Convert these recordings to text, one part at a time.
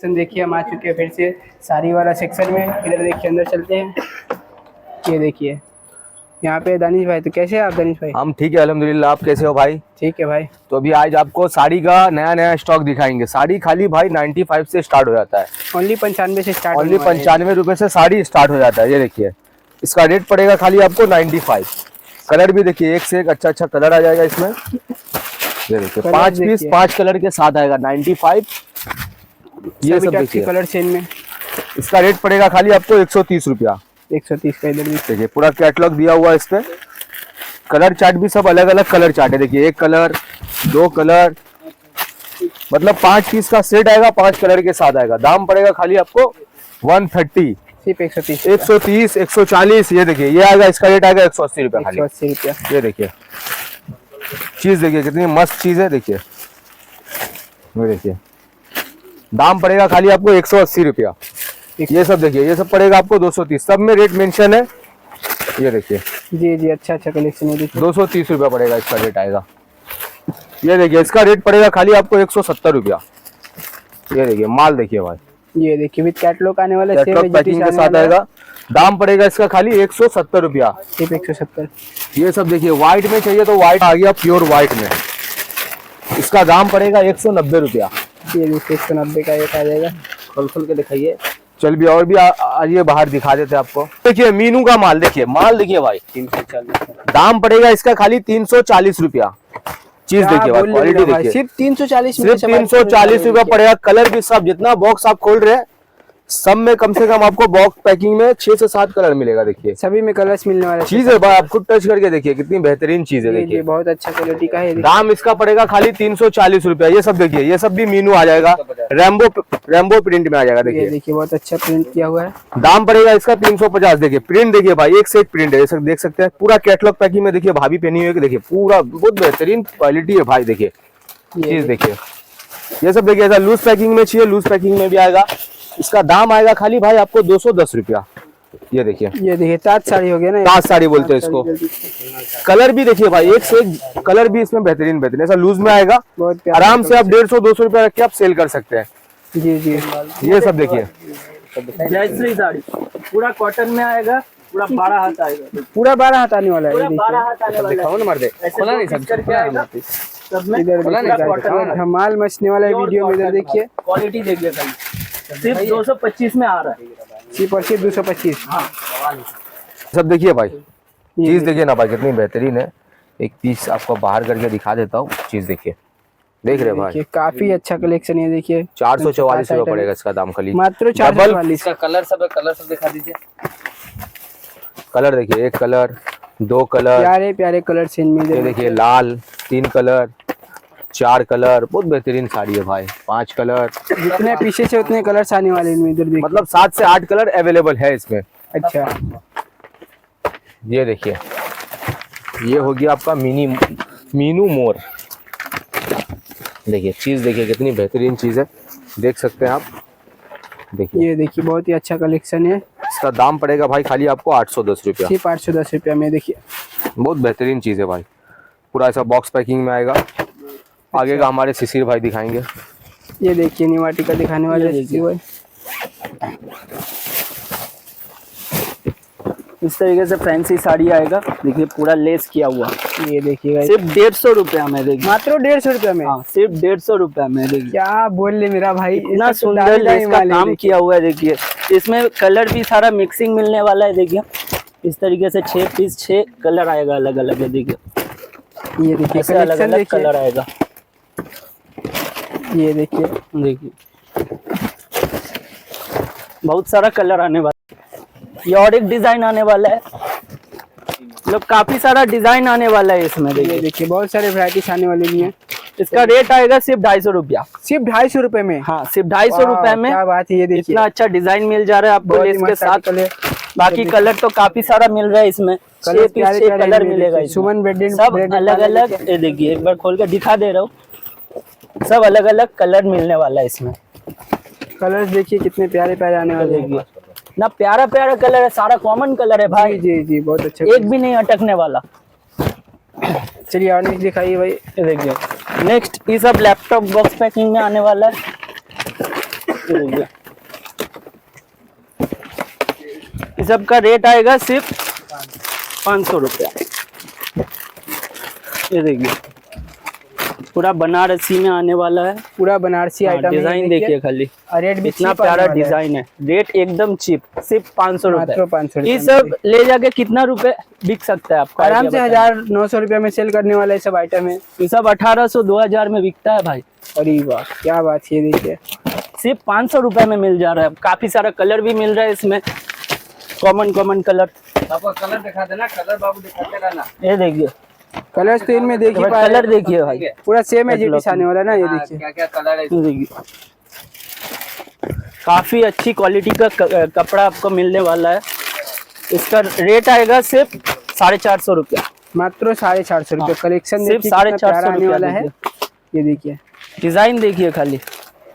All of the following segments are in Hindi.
देखिए हम आ चुके हैं फिर से साड़ी वाला सेक्शन में। इधर देखिए अंदर चलते हैं। ये देखिए यहाँ पे दानिश भाई, तो कैसे हैं आप दानिश भाई? हम ठीक है अल्हम्दुलिल्लाह, आप कैसे हो भाई? ठीक है भाई। तो अभी आज आपको साड़ी का नया नया स्टॉक दिखाएंगे। साड़ी खाली भाई 95 से स्टार्ट हो जाता है, ओनली 95 से स्टार्ट। ओनली 95 रुपए से साड़ी स्टार्ट हो जाता है। ये देखिए इसका रेट पड़ेगा खाली आपको 95। कलर भी देखिए एक से एक अच्छा अच्छा कलर आ जाएगा इसमें। ये देखिए 5 पीस 5 कलर के साथ आएगा 95। ये सब देखिए कलर चेन में। इसका रेट पड़ेगा खाली आपको 130 रुपया। 130 का इधर देखिए पूरा कैटलॉग दिया हुआ है इस पे। कलर चार्ट भी सब अलग अलग कलर चार्ट है। देखिए एक कलर, 2 कलर, मतलब 5 पीस का सेट आएगा, 5 कलर के साथ आएगा। दाम पड़ेगा खाली आपको 130, सिर्फ 130, 130, 140। ये देखिए ये आएगा, इसका रेट आएगा 180 रुपया खाली। 180 रुपया। ये देखिए चीज देखिए कितनी मस्त चीज है। देखिए ये देखिए दाम पड़ेगा खाली आपको 180 रुपया। ये सब देखिए ये सब पड़ेगा आपको 230। सब में रेट मेंशन है। ये देखिए जी जी अच्छा अच्छा कलेक्शन है। देखिए 230 रुपया पड़ेगा इसका रेट आएगा। ये देखिए इसका रेट पड़ेगा खाली आपको 170 रुपया। ये देखिए माल देखिए भाई, ये देखिए विद कैटलॉग आने वाला है, कैटलॉग पैकिंग के साथ आएगा। दाम पड़ेगा इसका खाली 170 रुपया, सिर्फ 170। ये सब देखिए व्हाइट में चाहिए तो व्हाइट आ गया, प्योर व्हाइट में। इसका दाम पड़ेगा 190 रुपया। ये देखिए 190 का एक आ जाएगा। खोल के दिखाइए। चल भी और भी आइए बाहर दिखा देते हैं आपको। देखिए मीनू का माल देखिए, माल देखिए भाई 340। दाम पड़ेगा इसका खाली 340 रुपया। चीज देखिए भाई, क्वालिटी देखिए। सिर्फ 340, सिर्फ 340 रुपया पड़ेगा। कलर भी सब जितना बॉक्स आप खोल रहे हैं सब में कम से कम आपको बॉक्स पैकिंग में 6 से 7 कलर मिलेगा। देखिए सभी में कलर्स मिलने वाले चीज है भाई, आप खुद टच करके देखिए कितनी बेहतरीन चीज है। देखिए बहुत अच्छा क्वालिटी का है। दाम इसका पड़ेगा खाली 340 रुपया। ये सब देखिए ये सब भी मीनू आ जाएगा, रेम्बो प्रिंट में आ जाएगा। देखिए बहुत अच्छा प्रिंट किया हुआ है। दाम पड़ेगा इसका 350। देखिए प्रिंट देखिए भाई, एक से एक प्रिंट है, ये सब देख सकते हैं। पूरा कैटलॉग पैकिंग में देखिए भाभी पहनी हुई है। देखिए पूरा बहुत बेहतरीन क्वालिटी है भाई। देखिए चीज देखिए ये सब देखिए। ऐसा लूज पैकिंग में चाहिए, लूज पैकिंग में भी आएगा। इसका दाम आएगा खाली भाई आपको 210 रुपया। ये देखिए ताज साड़ी हो गया ना, ताज साड़ी बोलते हैं इसको। कलर भी देखिए भाई एक से एक कलर भी इसमें बेहतरीन बेहतरीन। ऐसा लूज में आएगा, आराम से आप 150-200 रुपया रख के आप सेल कर सकते हैं। जी जी ये सब देखिए जयश्री साड़ी पूरा कॉटन में आएगा, पूरा 12 हाथ आएगा, पूरा 12 हाथ आने वाला है। पूरा 12 हाथ आने वाला है। ना मर दे खोला नहीं सब करके आएगा। सब में इधर धमाल मचने वाला है वीडियो में। इधर देखिए क्वालिटी देखिए खाली, सिर्फ 225 में आ रहा है। सिर्फ और सिर्फ 225। सब देखिए भाई, चीज देखिए ना भाई कितनी बेहतरीन है। एक पीस आपको बाहर करके दिखा देता हूँ। चीज देखिए, देख रहे भाई काफी अच्छा कलेक्शन है। देखिए 444 रुपया पड़ेगा इसका दाम खाली, मात्र 444 इसका कलर सब दिखा दीजिए। कलर देखिए, एक कलर, 2 कलर, प्यारे प्यारे कलर सेन में। ये देखिए लाल, 3 कलर, 4 कलर। बहुत बेहतरीन साड़ी है भाई। 5 कलर, जितने पीछे से उतने कलर्स आने वाले हैं। इधर देखिए मतलब 7 से 8 कलर अवेलेबल है इसमें। अच्छा ये देखिए ये हो गया आपका मीनू मोर। देखिए चीज देखिए कितनी बेहतरीन चीज है, देख सकते हैं आप। देखिए ये देखिए बहुत ही अच्छा कलेक्शन है। इसका दाम पड़ेगा भाई खाली आपको 810 रुपया। सिर्फ 810 रुपया में। देखिए बहुत बेहतरीन चीज है भाई। पूरा ऐसा बॉक्स पैकिंग में आएगा। आगे का हमारे शिशिर भाई दिखाएंगे। ये देखिए निवाटी का दिखाने वाले शिशिर भाई। इस तरीके से फैंसी साड़ी आएगा। देखिए पूरा लेस किया हुआ। ये देखिएगा सिर्फ 150 रुपया में। देखिए मात्र 150 रुपया में। हाँ सिर्फ 150 रुपया में। देखिए क्या बोल ले मेरा भाई, इतना सुंदर लेस का काम किया हुआ है। देखिए इसमें कलर भी सारा मिक्सिंग मिलने वाला है। देखिए इस तरीके से 6 पीस 6 कलर आएगा अलग अलग है। देखिए ये देखिए अलग अलग कलर आएगा। ये देखिए बहुत सारा कलर आने वाला है। ये और एक डिजाइन आने वाला है। मतलब काफी सारा डिजाइन आने वाला है इसमें। देखिए बहुत सारे वैरायटीज आने वाली भी हैं। इसका रेट आएगा सिर्फ 250 रुपया। सिर्फ 250 रुपए में। हाँ सिर्फ 250 रुपए में। क्या बात है। ये देखिए इतना अच्छा डिजाइन मिल जा रहा है आपको इसके साथ। बाकी कलर तो काफी सारा मिल रहा है इसमें। 6 कलर मिलेगा। सुमन बेडेड सब अलग अलग। ये देखिए एक बार खोल कर दिखा दे रहा हूँ। सब अलग अलग कलर मिलने वाला है इसमें। कलर्स देखिए कितने प्यारे प्यारे आने वाले हैं ना। प्यारा प्यारा कलर है, सारा कॉमन कलर है भाई। जी जी बहुत अच्छा। एक भी नहीं अटकने वाला। चलिए और नेक्स्ट दिखाइए भाई। ये देखिए नेक्स्ट ये सब लैपटॉप बॉक्स पैकिंग में आने वाला है। ये देखिए, इस सब का रेट आएगा सिर्फ 500 रुपया। ये देखिए पूरा बनारसी में आने वाला है। पूरा बनारसी आइटम है, डिजाइन देखिए खाली, और रेट भी इतना cheap आने प्यारा वाला है। डिजाइन है। रेट एकदम चीप, सिर्फ 500 मात्र रुपए। 500 ये रुपए सब ले जाके कितना रुपए बिक सकता है आपका? आराम से 1900 रुपए में सेल करने वाला ये सब आइटम है। ये सब 1800 2000 में बिकता है भाई। अरे वाह क्या बात है, ये देखिए सिर्फ 500 रुपए में मिल जा रहा है। काफी सारा कलर भी मिल रहा है इसमें, कॉमन कलर। आपको कलर दिखा देना, कलर बाबू दिखाते रहना। ये देखिए कलर्स तो इनमें देख ही पा कलर देखिए भाई, पूरा सेम है जीटीस आने वाला है ना। ये देखिए क्या क्या कलर है ये देखिए काफी अच्छी क्वालिटी का कपड़ा आपको मिलने वाला है। इसका रेट आएगा सिर्फ 450 रुपया, मात्र 450 रुपये। कलेक्शन सिर्फ देखिए कितना 450 प्यारा आने वाला है। रुपया। ये देखिए डिजाइन देखिए खाली,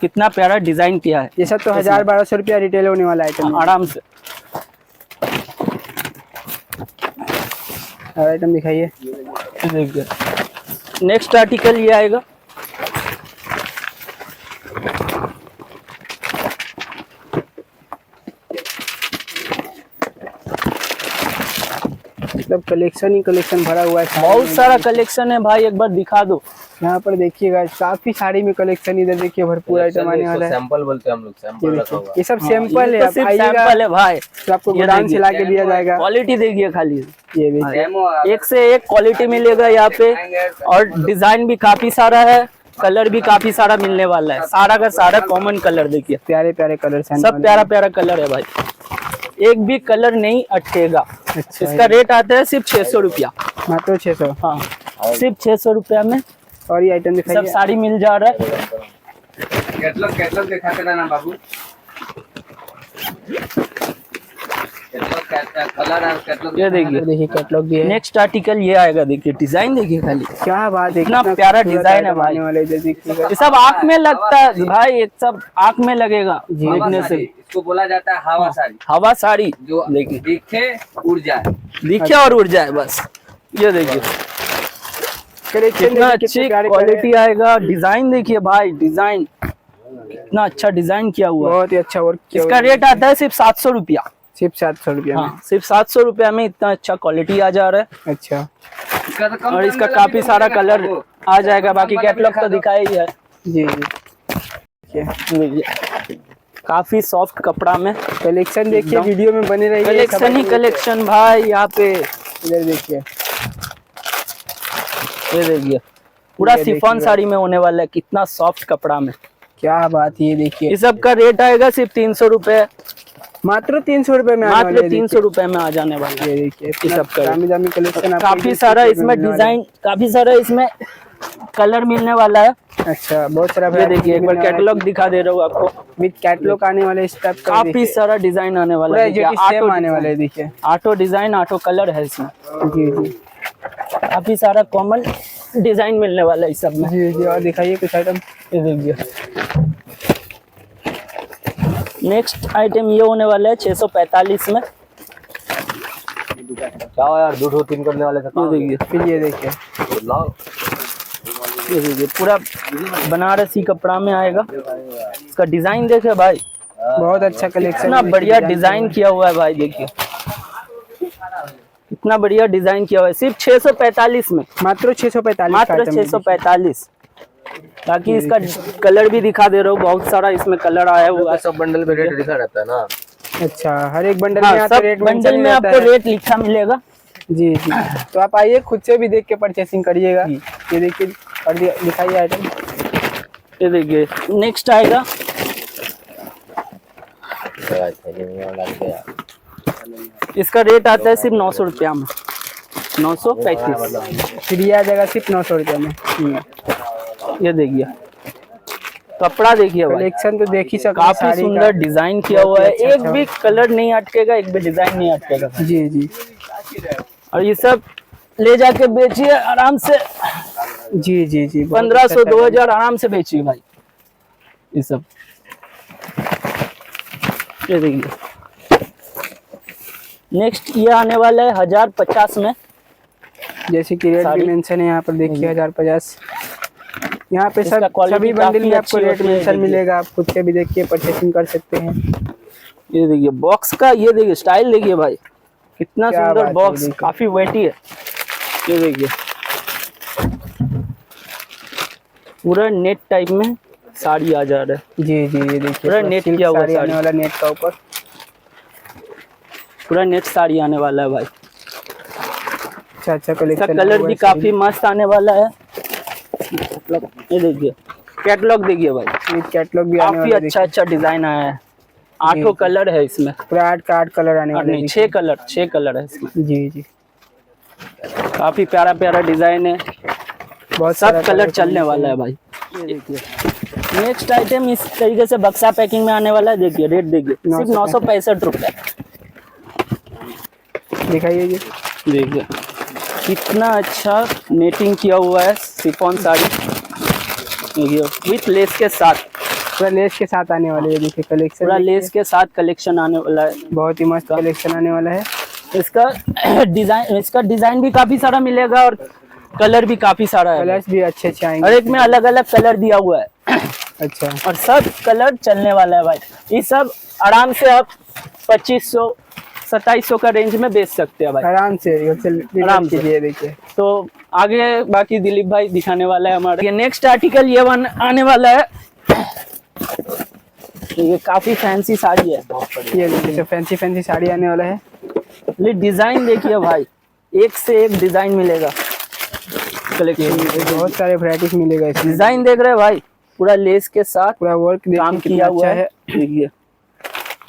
कितना प्यारा डिजाइन किया है। ये सब तो 1000-1200 रुपया रिटेल होने वाला आइटम है। आराम से। और आइटम दिखाइए। ये देखिए नेक्स्ट आर्टिकल ये आएगा। मतलब कलेक्शन ही कलेक्शन भरा हुआ है। बहुत सारा कलेक्शन है भाई, एक बार दिखा दो। यहाँ पर देखिएगा काफी साड़ी में कलेक्शन, इधर देखिए भरपूर आइटम आने वाला है। सैंपल बोलते हैं हम लोग, ये सैंपल रखा देखिए हुआ। ये सब सैंपल है, ये तो आप सिर्फ आइएगा सैंपल है भाई। तो आपको ये गोदाम से देखिए, ला के दिया जाएगा। क्वालिटी देखिए खाली, ये देखिए डेमो एक से एक क्वालिटी मिलेगा यहाँ पे। और डिजाइन भी काफी सारा है, कलर भी काफी सारा मिलने वाला है। सारा का सारा कॉमन कलर देखिए, प्यारे प्यारे कलर्स हैं। सब प्यारा प्यारा कलर है भाई, एक भी कलर नहीं अटकेगा। अच्छा इसका रेट आता है सिर्फ 600 रुपया। मात्र 600। हाँ सिर्फ 600 रुपया में और ये आइटम सब दिखाइए। साड़ी मिल जा रहा है। कैटलॉग दिखाते रहना बाबू। कलर और कैटलॉग ये देखिए देखिए कैटलॉग भी है। नेक्स्ट आर्टिकल ये आएगा, देखिए डिजाइन देखिए खाली, क्या बात है, इतना कितना प्यारा खूबसूरत डिजाइन है आइटम भाई। आने वाला है, इधर देखिएगा। ये सब आँख में लगता है भाई, एक सब आँख में लगेगा देखने से। इसको बोला जाता है हवा साड़ी, हवा साड़ी जो देखिए, दिखे उड़ जाए। दिखे और उड़ जाए बस। ये देखिए कलेक्शन कितना देखिए, अच्छी कितने प्यारे क्वालिटी आएगा। डिजाइन देखिए भाई, डिजाइन कितना अच्छा डिजाइन किया हुआ है। बहुत ही अच्छा वर्क किया इसका हुआ है। रेट आता है सिर्फ 700 रुपया। सिर्फ 700 रुपया में। हाँ सिर्फ 700 रुपया में इतना अच्छा क्वालिटी आ जा रहा है। अच्छा और इसका काफी सारा कलर आ जाएगा। बाकी कैटलॉग तो दिखाया ही है। जी जी देखिए काफी सॉफ्ट कपड़ा में कलेक्शन देखिए, वीडियो में बने रहिए। कलेक्शन ही कलेक्शन भाई। यहाँ पे इधर देखिए ये देखिए पूरा ये शिफॉन देखिए। साड़ी में होने वाला है, कितना सॉफ्ट कपड़ा में। क्या बात है, ये देखिए इस सब का रेट आएगा सिर्फ 300 रुपए, मात्र 300 रुपए में आने वाला मात्र है। 300 रुपए में आ जाने वाला है। ये देखिए ये सब का दामी दामी कलेक्शन काफी सारा इसमें डिजाइन, काफी सारा इसमें कलर मिलने वाला है। अच्छा बहुत सारा ये देखिए एक बार कैटलॉग दिखा दे रहा हूँ आपको, विद कैटलॉग आने वाले इस टाइप का। काफी सारा डिजाइन आने वाला है। देखिए, सेम आने वाले हैं, देखिए ऑटो डिजाइन, ऑटो कलर है इसमें। जी जी काफी सारा कॉमन डिजाइन मिलने वाला है इस सब में। जी जी। और दिखाइए कुछ आइटम। ये देखिए नेक्स्ट आइटम ये होने वाला है 645 में। क्या यार 2-3 करने वाले ये देखिए, फिर ये देखिए ये देखिए पूरा बनारसी कपड़ा में आएगा। इसका डिजाइन देखे भाई, बहुत अच्छा कलेक्शन। इतना बढ़िया डिजाइन किया हुआ है भाई। देखिए इतना बढ़िया डिजाइन किया हुआ है, सिर्फ 645 में, मात्र 645 मात्र 645। ताकि इसका कलर भी दिखा दे रहा हूँ, बहुत सारा इसमें कलर आया हुआ है। सब बंडल में रेट लिखा रहता है ना। अच्छा हर एक बंडल में हाँ, आता सब रेट बंडल में आपको रेट लिखा मिलेगा। जी जी। तो आप आइए खुद से भी देख के परचेसिंग करिएगा। ये देखिए और दिखाइए आइटम। ये देखिए नेक्स्ट आएगा, इसका रेट आता है सिर्फ 900 रुपया में, 935। फिर ये आ जाएगा सिर्फ 900 रुपये में। ये देखिए कपड़ा देखिए भाई, कलेक्शन तो देख ही सकते हैं काफी साड़ी का। सुंदर डिजाइन किया हुआ है। अच्छा, एक अच्छा। भी कलर नहीं अटकेगा, एक भी डिजाइन नहीं अटकेगा। जी जी और ये सब ले जाके बेचिए आराम से, जी जी जी। 1500 2000 आराम से बेचिए भाई ये सब। ये देखिए नेक्स्ट ये आने वाला है 1050 में। जैसे कि रेट भी साड़ी। मेंशन है यहाँ पर, देखिए 1050। यहाँ पे इसका सब quality सभी बंडल काफी में आपको अच्छी रेट होती है, मेंशन देखिए। मिलेगा, आप खुद से भी देख के परचेसिंग कर सकते हैं। ये देखिए बॉक्स का, ये देखिए स्टाइल देखिए भाई, कितना क्या सुंदर बात है, बॉक्स, देखिए। काफी वेटी है। ये देखिए पूरा नेट टाइप में साड़ी आ जा रहा है, जी जी, ये देखिए पूरा नेट किया हुआ साड़ी आने साड़ी। वाला नेट का ऊपर। पूरा नेट साड़ी आने वाला है भाई। अच्छा अच्छा इसका कलेक्शन। कलर भी काफी मस्त आने वाला है। ये देखिए कैटलॉग देखिए भाई, ये कैटलॉग भी आने काफी वाला अच्छा अच्छा डिजाइन आया है। 8 कलर है इसमें, पूरा 8 का 8 कलर आने और वाले नहीं हैं। 6 कलर है इसमें। जी जी, काफी प्यारा प्यारा डिजाइन है, बहुत सब सारा कलर चलने वाला है भाई। ये देखिए नेक्स्ट आइटम इस तरीके से बक्सा पैकिंग में आने वाला है। देखिए रेट देखिए, सिर्फ 965 रुपए। दिखाइए जी। देखिए कितना अच्छा नेटिंग किया हुआ है, शिफॉन साड़ी देखिए विथ लेस के साथ, पूरा लेस के साथ आने वाले, ये देखिए कलेक्शन पूरा लेस के साथ कलेक्शन आने वाला है। बहुत ही मस्त कलेक्शन आने वाला है। इसका डिजाइन भी काफी सारा मिलेगा और कलर भी काफी सारा है, कलर्स भी अच्छे अच्छे और आएंगे। एक में अलग अलग कलर दिया हुआ है अच्छा और सब कलर चलने वाला है भाई। ये सब आराम से आप 2500-2700 का रेंज में बेच सकते हैं भाई, आराम से आराम से। कीजिए। देखिए तो आगे बाकी दिलीप भाई दिखाने वाला है हमारा। ये नेक्स्ट आर्टिकल ये आने वाला है, ये काफी फैंसी साड़ी है। ये देखिए फैंसी फैंसी साड़ी आने वाला है। ये डिजाइन देखिए भाई, एक से एक डिजाइन मिलेगा कलेक्शन में। बहुत सारे वैरायटीज मिलेगा इसमें। डिजाइन देख रहे हैं भाई, पूरा लेस के साथ पूरा वर्क काम देखिए किया कितना हुआ अच्छा है। देखिए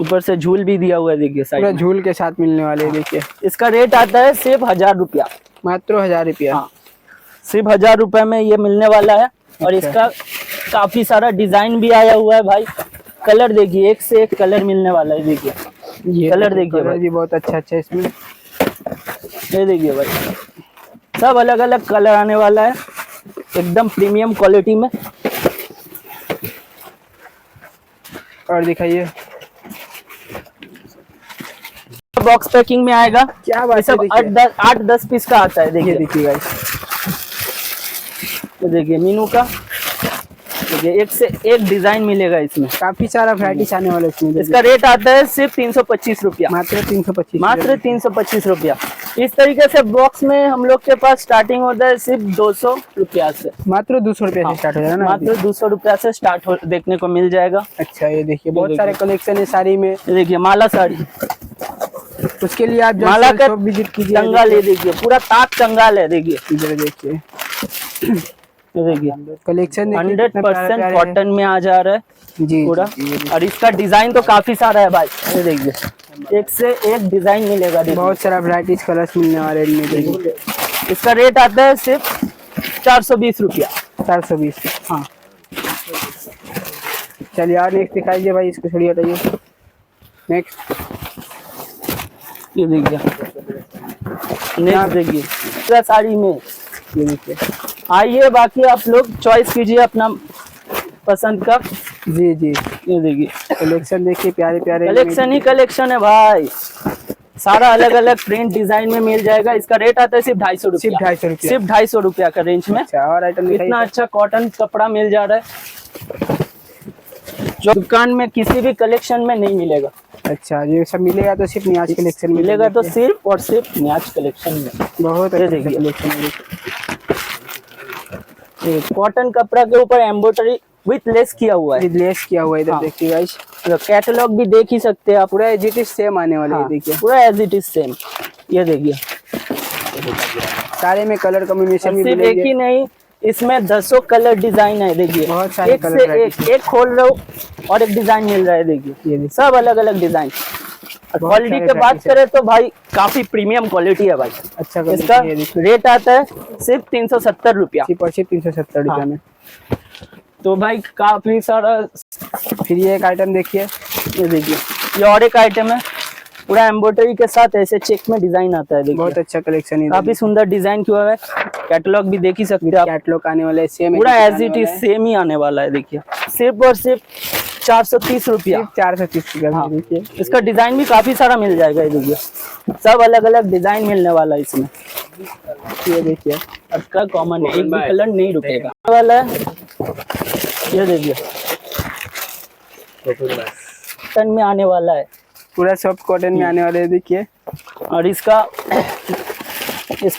ऊपर से झूल भी दिया हुआ है, देखिए पूरा साइड में। झूल के साथ मिलने वाले हैं। देखिए इसका रेट आता है सिर्फ 1000 रुपया, मात्र 1000 रुपया। हाँ सिर्फ 1000 रुपए में ये मिलने वाला है। और अच्छा। इसका काफी सारा डिजाइन भी आया हुआ है भाई। कलर देखिए, एक से एक कलर मिलने वाला है। देखिए ये कलर देखिए कलर भाई, भी बहुत अच्छा अच्छा इसमें। ये देखिए भाई, सब अलग अलग कलर आने वाला है, एकदम प्रीमियम क्वालिटी में। और दिखाइए बॉक्स पैकिंग में आएगा, क्या बात है। सब देखिए 8-10 पीस का आता है। ये देखिए देखिए गाइस, ये देखिए मीनू का, देखिए एक से एक डिजाइन मिलेगा इसमें। काफी सारा वैरायटीज आने वाला है इसमें। देखिए, इसका रेट आता है सिर्फ 325 रुपया, मात्र 325। मात्र 325 रुपया। इस तरीके से बॉक्स में हम लोग के पास स्टार्टिंग होता है सिर्फ 200 रुपया से, मात्र 200 रुपया से स्टार्ट हो जाएगा ना। मात्र 200 रुपया से स्टार्ट हो देखने को मिल जाएगा। अच्छा ये देखिए बहुत देखिए। सारे कलेक्शन है साड़ी में। ये देखिए माला साड़ी, उसके लिए आप माला का शॉप विजिट कीजिए। कंगाल, ये देखिए पूरा ताक कंगाल है। देखिए इधर देखिए ये देखिए कलेक्शन 100% कॉटन में आ जा रहा है जी पूरा। जी, और इसका डिजाइन तो काफी सारा है भाई। ये देखिए एक से एक डिजाइन मिलेगा। देखिए बहुत सारा वैरायटीज कलर्स मिलने वाले हैं इनमें। देखिए इसका रेट आता है सिर्फ 420 रुपया। 420। हाँ चलिए और नेक्स्ट दिखाइए भाई, इसको छोड़िए हटाइए। नेक्स्ट ये देखिए, नेक्स्ट देखिए पूरा साड़ी में। ये देखिए आइए बाकी आप लोग चॉइस कीजिए अपना पसंद का। जी जी, ये देखिए कलेक्शन देखिए प्यारे प्यारे कलेक्शन ही कलेक्शन है भाई, सारा अलग अलग प्रिंट डिजाइन में मिल जाएगा। इसका रेट आता है सिर्फ 250 रुपया, सिर्फ 250 रुपया। सिर्फ 250 रुपया का रेंज में। अच्छा और आइटम इतना दिखाइए। अच्छा कॉटन कपड़ा मिल जा रहा है जो दुकान में किसी भी कलेक्शन में नहीं मिलेगा। अच्छा ये सब मिलेगा तो सिर्फ नियाज कलेक्शन में मिलेगा तो सिर्फ और सिर्फ न्याज कलेक्शन में। बहुत ये अच्छा देखिए। कलेक्शन है। ये कॉटन कपड़ा के ऊपर एम्ब्रॉयडरी विथ लेस किया हुआ है। ये लेस किया हुआ है इधर हाँ। देखिए गाइस, कैटलॉग भी देख ही सकते हैं आप, पूरा एज इट इज सेम आने वाले हाँ, है। देखिए पूरा एज इट इज सेम। ये देखिए सारे में कलर कॉम्बिनेशन भी सिर्फ एक मिलेंगे। ही नहीं, इसमें 10 कलर डिजाइन है। देखिए बहुत सारे एक कलर से varieties एक खोल रहे हो और एक डिजाइन मिल रहा है। देखिए ये देखिए सब अलग अलग डिजाइन। क्वालिटी सारे की बात varieties है। करें तो भाई काफी प्रीमियम क्वालिटी है भाई। अच्छा इसका ये देखिए रेट आता है सिर्फ 370 रुपया। सिर्फ और सिर्फ 370 रुपया हाँ। में। तो भाई काफी सारा। फिर ये एक आइटम देखिए, ये देखिए ये और एक आइटम है, पूरा एम्ब्रॉयडरी के साथ ऐसे चेक में डिजाइन आता है। बहुत देखिए अच्छा कलेक्शन है। काफी सुंदर डिजाइन किया हुआ है। कैटलॉग भी देख ही सकते हैं आप, कैटलॉग आने वाला है सेम, पूरा एज इट इज सेम ही आने वाला है। देखिए सिर्फ और सिर्फ 430 रुपया। 430 रुपया हाँ। में। देखिए इसका डिजाइन भी काफी सारा मिल जाएगा। ये देखिए सब अलग अलग डिजाइन मिलने वाला है इसमें। ये देखिए इसका कॉमन है, एक भी कलर नहीं रुकेगा वाला है। ये देखिए कॉटन में आने वाला है, पूरा सॉफ्ट कॉटन में आने वाले हैं, देखिए। और इसका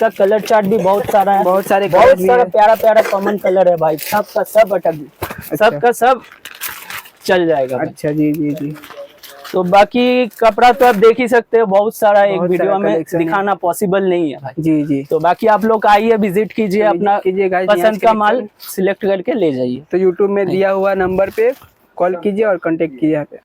कलर चार्ट भी बहुत सारा है, बहुत सारे बहुत colour भी सारा है। प्यारा प्यारा कॉमन कलर है भाई, सब का सब अटक सब का सब चल जाएगा भाई। अच्छा जी जी जी। तो बाकी कपड़ा तो आप देख ही सकते हो, बहुत सारा एक बहुत वीडियो सारा में collection है। दिखाना पॉसिबल नहीं है भाई। जी जी। तो बाकी आप लोग आइए, विजिट कीजिए, अपना कीजिए guys, यहाँ पसंद का से माल सिलेक्ट करके ले जाइए। तो यूट्यूब में दिया हुआ नंबर पे कॉल कीजिए और कांटेक्ट कीजिए यहाँ पे।